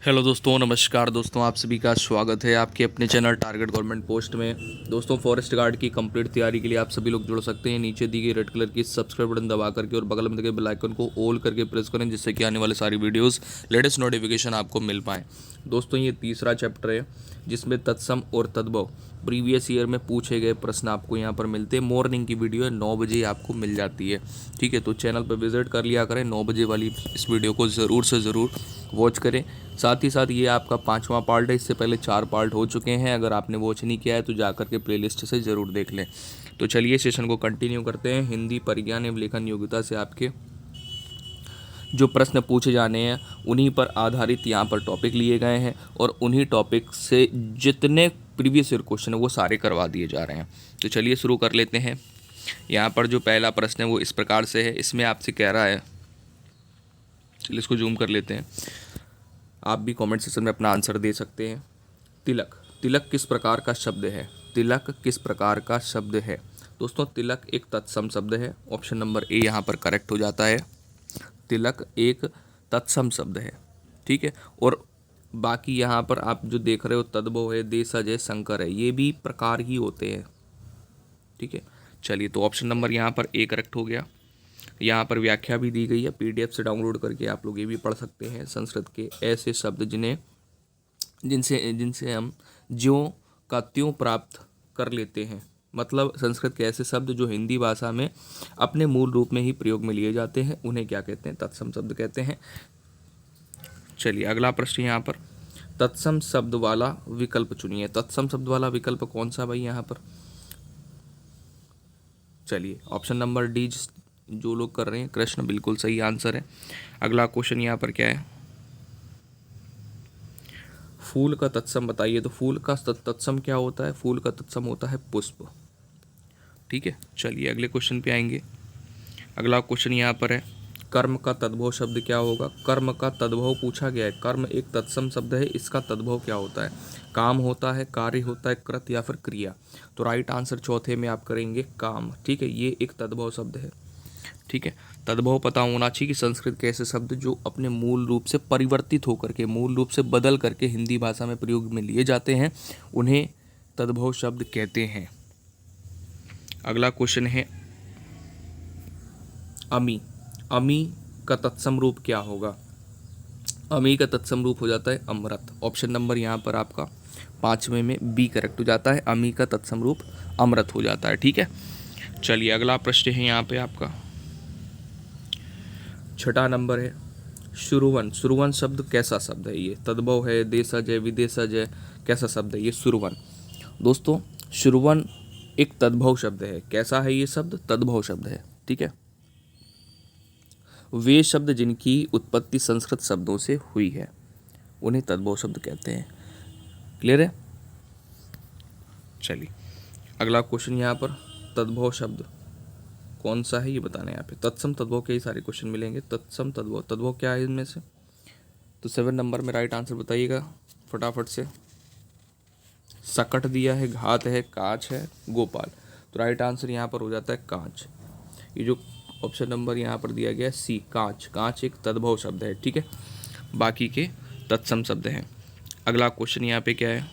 Hello दोस्तों, नमस्कार दोस्तों। आप सभी का स्वागत है आपके अपने चैनल टारगेट गवर्नमेंट पोस्ट में। दोस्तों, फॉरेस्ट गार्ड की कंप्लीट तैयारी के लिए आप सभी लोग जुड़ सकते हैं। नीचे दी गई रेड कलर की सब्सक्राइब बटन दबा करके और बगल में दिए बेल आइकन को ऑल करके प्रेस करें, जिससे कि आने वाले सारी वीडियोस लेटेस्ट नोटिफिकेशन आपको मिल पाएँ। दोस्तों, ये तीसरा चैप्टर है जिसमें तत्सम और तद्भव प्रीवियस ईयर में पूछे गए प्रश्न आपको यहाँ पर मिलते हैं। मॉर्निंग की वीडियो है, 9 बजे आपको मिल जाती है। ठीक है, तो चैनल पर विजिट कर लिया करें। 9 बजे वाली इस वीडियो को ज़रूर से ज़रूर वॉच करें। साथ ही साथ ये आपका 5वां पार्ट है। इससे पहले 4 पार्ट हो चुके हैं। अगर आपने वॉच नहीं किया है तो जाकर के प्लेलिस्ट से ज़रूर देख लें। तो चलिए सेशन को कंटिन्यू करते हैं। हिंदी परिज्ञान एवं लेखन योग्यता से आपके जो प्रश्न पूछे जाने हैं उन्हीं पर आधारित यहाँ पर टॉपिक लिए गए हैं और उन्हीं टॉपिक से जितने प्रीवियस ईयर क्वेश्चन है वो सारे करवा दिए जा रहे हैं। तो चलिए शुरू कर लेते हैं। यहाँ पर जो पहला प्रश्न है वो इस प्रकार से है। इसमें आपसे कह रहा है, चलिए इसको जूम कर लेते हैं। आप भी कमेंट सेक्शन में अपना आंसर दे सकते हैं। तिलक, तिलक किस प्रकार का शब्द है? तिलक किस प्रकार का शब्द है? दोस्तों, तिलक एक तत्सम शब्द है। ऑप्शन नंबर ए यहाँ पर करेक्ट हो जाता है। तिलक एक तत्सम शब्द है। ठीक है, और बाकी यहाँ पर आप जो देख रहे हो तद्भव है, देशज है, संकर है, ये भी प्रकार ही होते हैं। ठीक है, चलिए तो ऑप्शन नंबर यहाँ पर ए करेक्ट हो गया। यहाँ पर व्याख्या भी दी गई है, पीडीएफ से डाउनलोड करके आप लोग ये भी पढ़ सकते हैं। संस्कृत के ऐसे शब्द जिनसे जिनसे हम ज्यों का त्यों प्राप्त कर लेते हैं। मतलब संस्कृत के ऐसे शब्द जो हिंदी भाषा में अपने मूल रूप में ही प्रयोग में लिए जाते हैं, उन्हें क्या कहते हैं? तत्सम शब्द कहते हैं। चलिए अगला प्रश्न यहाँ पर, तत्सम शब्द वाला विकल्प चुनिए। तत्सम शब्द वाला विकल्प कौन सा भाई यहाँ पर? चलिए ऑप्शन नंबर डी जो लोग कर रहे हैं, कृष्ण, बिल्कुल सही आंसर है। अगला क्वेश्चन यहाँ पर क्या है? फूल का तत्सम बताइए। तो फूल का तत्सम क्या होता है? फूल का तत्सम होता है पुष्प। ठीक है, चलिए अगले क्वेश्चन पे आएंगे। अगला क्वेश्चन यहाँ पर है, कर्म का तद्भव शब्द क्या होगा? कर्म का तद्भव पूछा गया है। कर्म एक तत्सम शब्द है, इसका तद्भव क्या होता है? काम होता है, कार्य होता है, कृत या फिर क्रिया? तो राइट आंसर चौथे में आप करेंगे काम। ठीक है, ये एक तद्भव शब्द है। ठीक है, तद्भव पता होना चाहिए कि संस्कृत के ऐसे शब्द जो अपने मूल रूप से परिवर्तित होकर के, मूल रूप से बदल करके हिंदी भाषा में प्रयोग में लिए जाते हैं, उन्हें तद्भव शब्द कहते हैं। अगला क्वेश्चन है, अमी। अमी का तत्सम रूप क्या होगा? अमी का तत्सम रूप हो जाता है अमृत। ऑप्शन नंबर यहाँ पर आपका 5वें में बी करेक्ट हो जाता है। अमी का तत्सम रूप अमृत हो जाता है। ठीक है, चलिए अगला प्रश्न है यहाँ पे आपका 6 नंबर है, शुरुवन। शुरुवन शब्द कैसा शब्द है? ये तद्भव है, देशज है, विदेशज है, कैसा शब्द है ये शुरुवन? दोस्तों, शुरुवन एक तद्भव शब्द है। कैसा है ये शब्द? तद्भव शब्द है। ठीक है, वे शब्द जिनकी उत्पत्ति संस्कृत शब्दों से हुई है उन्हें तद्भव शब्द कहते हैं। क्लियर है? चलिए अगला क्वेश्चन यहाँ पर, तद्भव शब्द कौन सा है ये बताना है यहाँ पे। तत्सम तद्भव के ही सारे क्वेश्चन मिलेंगे। तत्सम तद्भव, तद्भव क्या है इनमें से? तो 7 नंबर में राइट आंसर बताइएगा फटाफट से। सकट दिया है, घात है, कांच है, गोपाल। तो राइट आंसर यहाँ पर हो जाता है कांच। ये जो ऑप्शन नंबर यहाँ पर दिया गया है सी, कांच। कांच एक तद्भव शब्द है। ठीक है, बाकी के तत्सम शब्द हैं। अगला क्वेश्चन यहाँ पे क्या है?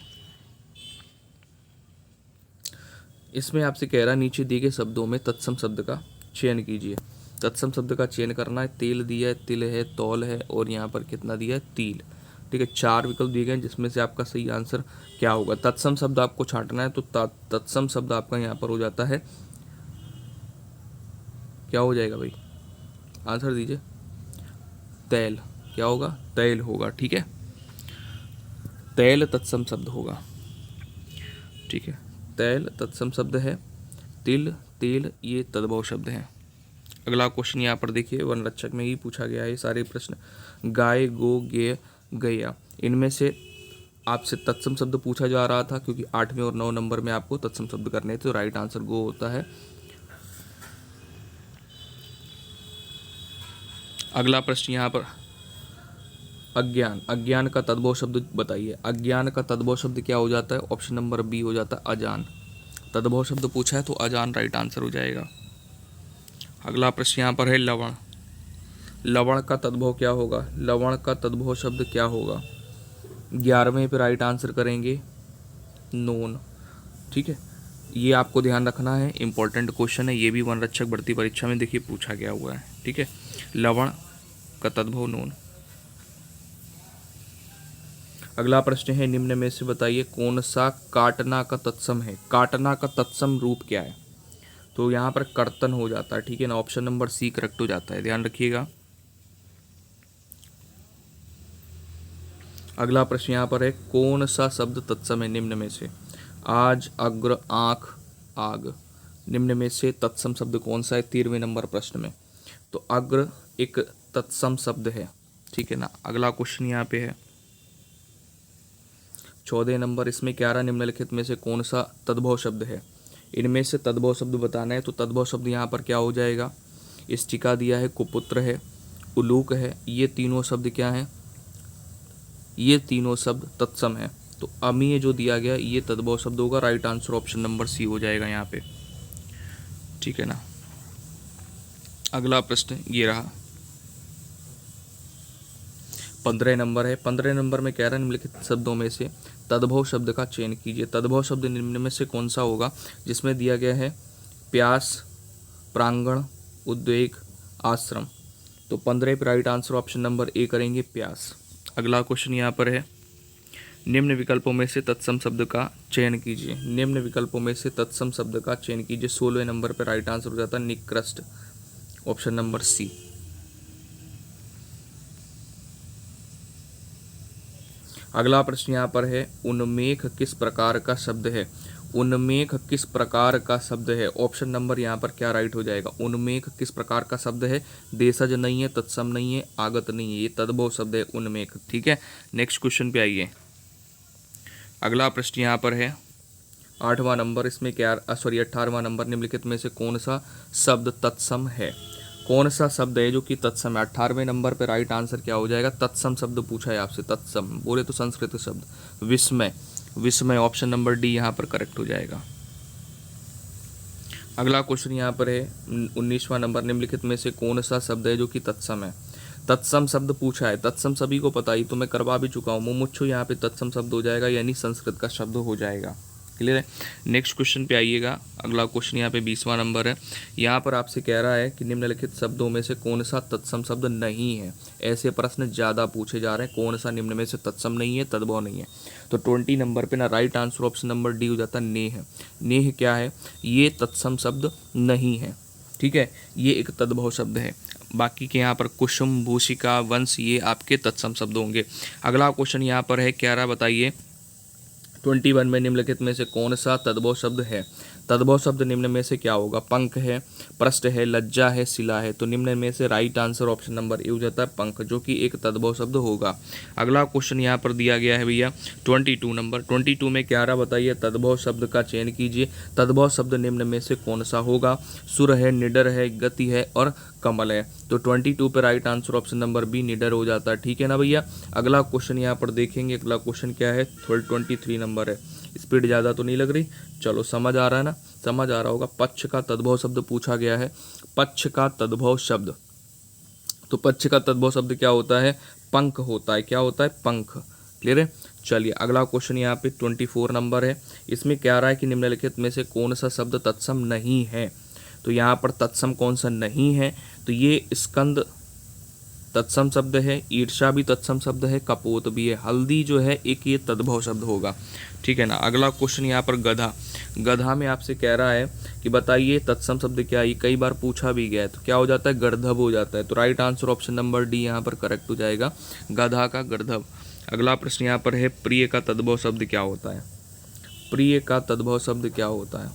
इसमें आपसे कह रहा है नीचे दिए गए शब्दों में तत्सम शब्द का चयन कीजिए। तत्सम शब्द का चयन करना है। तेल दिया है, तिल है, तौल है और यहाँ पर कितना दिया है? तिल। ठीक है, 4 विकल्प दिए गए हैं जिसमें से आपका सही आंसर क्या होगा? तत्सम शब्द आपको छांटना है, तो तत्सम शब्द आपका यहाँ पर हो जाता है, क्या हो जाएगा भाई? आंसर दीजिए। तैल। क्या होगा? तैल होगा। ठीक है, तैल तत्सम शब्द होगा। ठीक है, तैल तत्सम शब्द है। तिल, तेल ये तद्भव शब्द हैं। अगला क्वेश्चन यहाँ पर देखिए, वन रक्षक में ही पूछा गया है सारे प्रश्न। गाय, गो, गेय, गैया, इनमें से आपसे तत्सम शब्द पूछा जा रहा था क्योंकि 8वें और 9 नंबर में आपको तत्सम शब्द करने थे। तो राइट आंसर गो होता है। अगला प्रश्न यहाँ पर, अज्ञान। अज्ञान का तद्भव शब्द बताइए। अज्ञान का तद्भव शब्द क्या हो जाता है? ऑप्शन नंबर बी हो जाता है अजान। तद्भव शब्द पूछा है तो अजान राइट आंसर हो जाएगा। अगला प्रश्न यहाँ पर है लवण। लवण का तद्भव क्या होगा? लवण का तद्भव शब्द क्या होगा? 11वें पे राइट आंसर करेंगे नोन। ठीक है, ये आपको ध्यान रखना है, इंपॉर्टेंट क्वेश्चन है ये भी वन रक्षक भर्ती परीक्षा में देखिए पूछा गया हुआ है। ठीक है, लवण का तद्भव नोन। अगला प्रश्न है, निम्न में से बताइए कौन सा काटना का तत्सम है। काटना का तत्सम रूप क्या है? तो यहाँ पर कर्तन हो जाता है। ठीक है ना, ऑप्शन नंबर सी करेक्ट हो जाता है, ध्यान रखिएगा। अगला प्रश्न यहाँ पर है, कौन सा शब्द तत्सम है निम्न में से? आज, अग्र, आँख, आग। निम्न में से तत्सम शब्द कौन सा है 13वें नंबर प्रश्न में? तो अग्र एक तत्सम शब्द है। ठीक है ना। अगला क्वेश्चन यहाँ पे है 14 नंबर, इसमें 11 निम्नलिखित में से कौन सा तद्भव शब्द है? इनमें से तद्भव शब्द बताना है। तो तद्भव शब्द यहाँ पर क्या हो जाएगा? इष्टिका दिया है, कुपुत्र है, उलूक है, ये तीनों शब्द क्या हैं? ये तीनों शब्द तत्सम है। तो अमीय जो दिया गया ये तद्भव शब्द होगा। Right answer option number C हो जाएगा यहाँ पे। ठीक है ना। अगला प्रश्न ये रहा 15 नंबर है। 15 नंबर में कह रहा है निम्नलिखित शब्दों में से तद्भव शब्द का चयन कीजिए। तद्भव शब्द निम्न में से कौन सा होगा? जिसमें दिया गया है प्यास, प्रांगण, उद्वेग, आश्रम। तो 15 पर right answer option number A करेंगे, प्यास। अगला क्वेश्चन यहाँ पर है, निम्न विकल्पों में से तत्सम शब्द का चयन कीजिए। निम्न विकल्पों में से तत्सम शब्द का चयन कीजिए। 16वें नंबर पर राइट आंसर हो जाता है निकृष्ट, ऑप्शन नंबर सी। अगला प्रश्न यहाँ पर है, उन्मेख किस प्रकार का शब्द है? उन्मेख किस प्रकार का शब्द है? ऑप्शन नंबर यहाँ पर क्या राइट हो जाएगा? उन्मेख किस प्रकार का शब्द है? देशज नहीं है, तत्सम नहीं है, आगत नहीं है, ये तद्भव शब्द है उन्मेख। ठीक है, नेक्स्ट क्वेश्चन पे आइए। अगला प्रश्न यहाँ पर है 8वां नंबर, इसमें क्या 18वां नंबर, निम्नलिखित में से कौन सा शब्द तत्सम है? कौन सा शब्द है जो कि तत्सम है? 18वें नंबर पे राइट आंसर क्या हो जाएगा? तत्सम शब्द पूछा है आपसे, तत्सम बोले तो संस्कृत शब्द विस्मय। विस्मय ऑप्शन नंबर डी यहाँ पर करेक्ट हो जाएगा। अगला क्वेश्चन यहाँ पर है 19वां नंबर, निम्नलिखित में से कौन सा शब्द है जो कि तत्सम है? तत्सम शब्द पूछा है, तत्सम सभी को पता ही, तो मैं करवा भी चुका हूँ। मुमुक्षु यहाँ पे तत्सम शब्द हो जाएगा, यानी संस्कृत का शब्द हो जाएगा। क्लियर है। नेक्स्ट क्वेश्चन पे आइएगा। अगला क्वेश्चन यहाँ पे 20वां नंबर है। यहाँ पर आपसे कह रहा है कि निम्नलिखित शब्दों में से कौन सा तत्सम शब्द नहीं है। ऐसे प्रश्न ज़्यादा पूछे जा रहे हैं, कौन सा निम्न में से तत्सम नहीं है, तद्भव नहीं है। तो 20 नंबर पे ना right answer option number D हो जाता है नेह। नेह क्या है? ये तत्सम शब्द नहीं है। ठीक है, ये एक तद्भव शब्द है। बाकी के यहाँ पर कुसुम, भूषिका, वंश ये आपके तत्सम शब्द होंगे। अगला क्वेश्चन यहाँ पर है 11, बताइए 21 में निम्नलिखित में से कौन सा तद्भव शब्द है? तद्भव शब्द निम्न में से क्या होगा? पंख है, पृष्ठ है, लज्जा है, शिला है। तो निम्न में से right answer option number A हो जाता है पंख, जो कि एक तद्भव शब्द होगा। अगला क्वेश्चन यहाँ पर दिया गया है भैया 22 नंबर। 22 में 11 बताइए तद्भव शब्द का चयन कीजिए। तद्भव शब्द निम्न में से कौन सा होगा? सुर है, निडर है, गति है और कमल है। तो 22 पे right answer option number B निडर हो जाता है। ठीक है ना भैया। अगला क्वेश्चन यहाँ पर देखेंगे। अगला क्वेश्चन क्या है? 23 नंबर है। स्पीड ज़्यादा तो नहीं लग रही? चलो समझ आ रहा है ना, समझ आ रहा होगा। पक्ष का तद्भव शब्द पूछा गया है। पक्ष का तद्भव शब्द, तो पक्ष का तद्भव शब्द क्या होता है? पंख होता है। क्या होता है? पंख। क्लियर है। चलिए अगला क्वेश्चन यहाँ पे 24 नंबर है। इसमें क्या रहा है कि निम्नलिखित में से कौन सा शब्द तत्सम नहीं है? तो यहाँ पर तत्सम कौन सा नहीं है? तो ये स्कंद तत्सम शब्द है, ईर्षा भी तत्सम शब्द है, कपोत भी है, हल्दी जो है एक ये तद्भव शब्द होगा। ठीक है ना। अगला क्वेश्चन यहाँ पर गधा। गधा में आपसे कह रहा है कि बताइए तत्सम शब्द क्या है? ये कई बार पूछा भी गया है। तो क्या हो जाता है? गर्धव हो जाता है। तो right answer option number D यहाँ पर करेक्ट हो जाएगा, गधा का गर्धव। अगला प्रश्न यहाँ पर है प्रिय का तद्भव शब्द क्या होता है? प्रिय का तद्भव शब्द क्या होता है?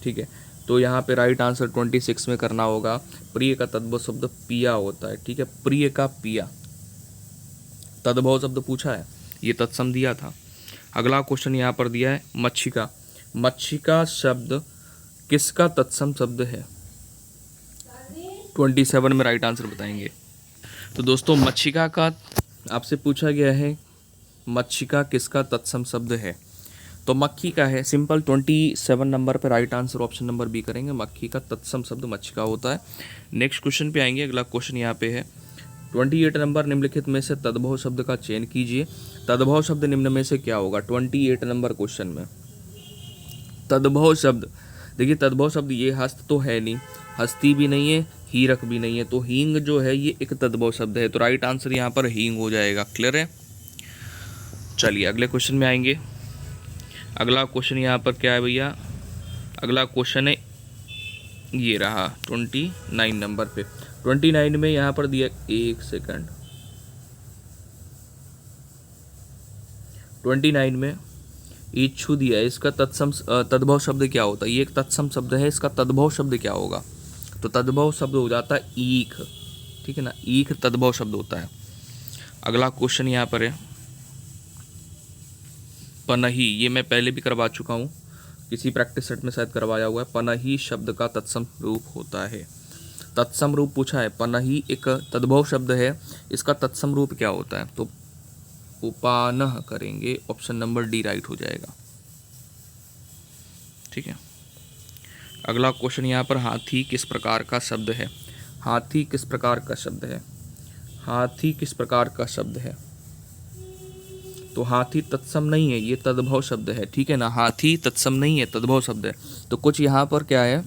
ठीक है, तो यहाँ पे राइट आंसर 26 में करना होगा। प्रिय का तद्भव शब्द पिया होता है। ठीक है, प्रिय का पिया तद्भव शब्द पूछा है, ये तत्सम दिया था। अगला क्वेश्चन यहाँ पर दिया है मच्छिका। मच्छिका शब्द किसका तत्सम शब्द है? 27 में राइट आंसर बताएंगे। तो दोस्तों मच्छिका का आपसे पूछा गया है, मच्छिका किसका तत्सम शब्द है? तो मक्खी का है, सिंपल। 27 नंबर पर right answer option number B करेंगे, मक्खी का तत्सम शब्द मच्छिका होता है। नेक्स्ट क्वेश्चन पे आएंगे। अगला क्वेश्चन यहाँ पे है 28 नंबर, निम्नलिखित में से तद्भव शब्द का चयन कीजिए। तद्भव शब्द निम्न में से क्या होगा? 28 नंबर क्वेश्चन में तद्भव शब्द, देखिए तद्भव शब्द ये हस्त तो है नहीं, हस्ती भी नहीं है, हीरक भी नहीं है, तो हींग जो है ये एक तद्भव शब्द है, तो राइट आंसर यहाँ पर हींग हो जाएगा। क्लियर है? चलिए अगले क्वेश्चन में आएंगे। अगला क्वेश्चन यहाँ पर क्या है भैया? अगला क्वेश्चन है ये रहा 29 नंबर पे। 29 में यहाँ पर दिया, एक सेकंड, 29 में इच्छु दिया है, इसका तद्भव शब्द क्या होता है? ये एक तत्सम शब्द है, इसका तद्भव शब्द क्या होगा? तो तद्भव शब्द हो जाता है ईख, ठीक है ना, ईख तद्भव शब्द होता है। अगला क्वेश्चन यहाँ पर है पनही, ये मैं पहले भी करवा चुका हूँ, किसी प्रैक्टिस सेट में शायद करवाया हुआ है। पनही शब्द का तत्सम रूप होता है, तत्सम रूप पूछा है। पनही एक तद्भव शब्द है, इसका तत्सम रूप क्या होता है? तो उपानह करेंगे, ऑप्शन नंबर डी राइट हो जाएगा। ठीक है, अगला क्वेश्चन यहाँ पर हाथी किस प्रकार का शब्द है? हाथी किस प्रकार का शब्द है? हाथी किस प्रकार का शब्द है? तो हाथी तत्सम नहीं है, ये तद्भव शब्द है, ठीक है ना, हाथी तत्सम नहीं है, तद्भव शब्द है। तो कुछ यहाँ पर क्या है,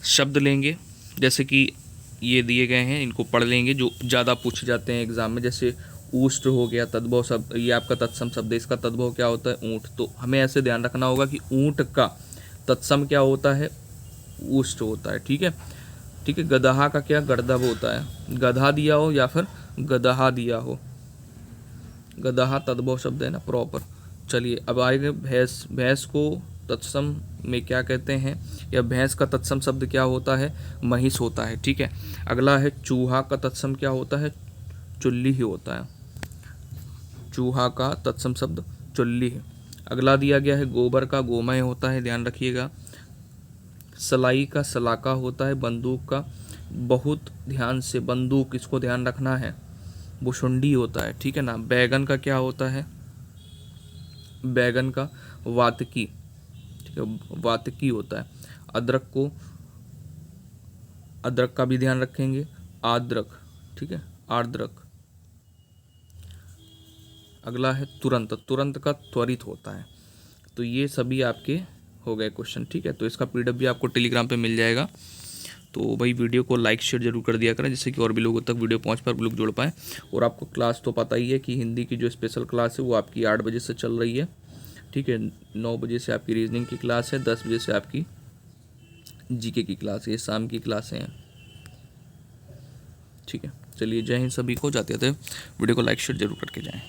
शब्द लेंगे, जैसे कि ये दिए गए हैं, इनको पढ़ लेंगे, जो ज़्यादा पूछे जाते हैं एग्जाम में। जैसे ऊष्ट हो गया तद्भव शब्द, ये आपका तत्सम शब्द है, इसका तद्भव क्या होता है? ऊँट। तो हमें ऐसे ध्यान रखना होगा कि ऊँट का तत्सम क्या होता है? ऊष्ट होता है। ठीक है, ठीक है। गदहा का क्या? गर्दभ होता है। गधा दिया हो या फिर गदहा दिया हो, गदहा तद्भव शब्द है ना, प्रॉपर। चलिए अब आएंगे भैंस। भैंस को तत्सम में क्या कहते हैं, या भैंस का तत्सम शब्द क्या होता है? महिष होता है। ठीक है, अगला है चूहा का तत्सम क्या होता है? चुल्ली ही होता है। चूहा का तत्सम शब्द चुल्ली है। अगला दिया गया है गोबर का गोमय होता है, ध्यान रखिएगा। सलाई का सलाका होता है। बंदूक का, बहुत ध्यान से, बंदूक इसको ध्यान रखना है, भुशुंडी होता है। ठीक है ना। बैगन का क्या होता है? बैगन का वातकी, ठीक है, वातकी होता है। अदरक को, अदरक का भी ध्यान रखेंगे, आद्रक, ठीक है, आर्द्रक। अगला है तुरंत, तुरंत का त्वरित होता है। तो ये सभी आपके हो गए क्वेश्चन। ठीक है, तो इसका पीडीएफ भी आपको टेलीग्राम पे मिल जाएगा। तो भाई वीडियो को लाइक शेयर जरूर कर दिया करें, जिससे कि और भी लोगों तक वीडियो पहुंच पर लोग जुड़ पाएँ। और आपको क्लास तो पता ही है कि हिंदी की जो स्पेशल क्लास है वो आपकी 8 बजे से चल रही है। ठीक है, 9 बजे से आपकी रीजनिंग की क्लास है, 10 बजे से आपकी जीके की क्लास है, ये शाम की क्लासें हैं। ठीक है, चलिए जय हिंद सभी को। जाते थे वीडियो को लाइक शेयर जरूर करके जाएँ।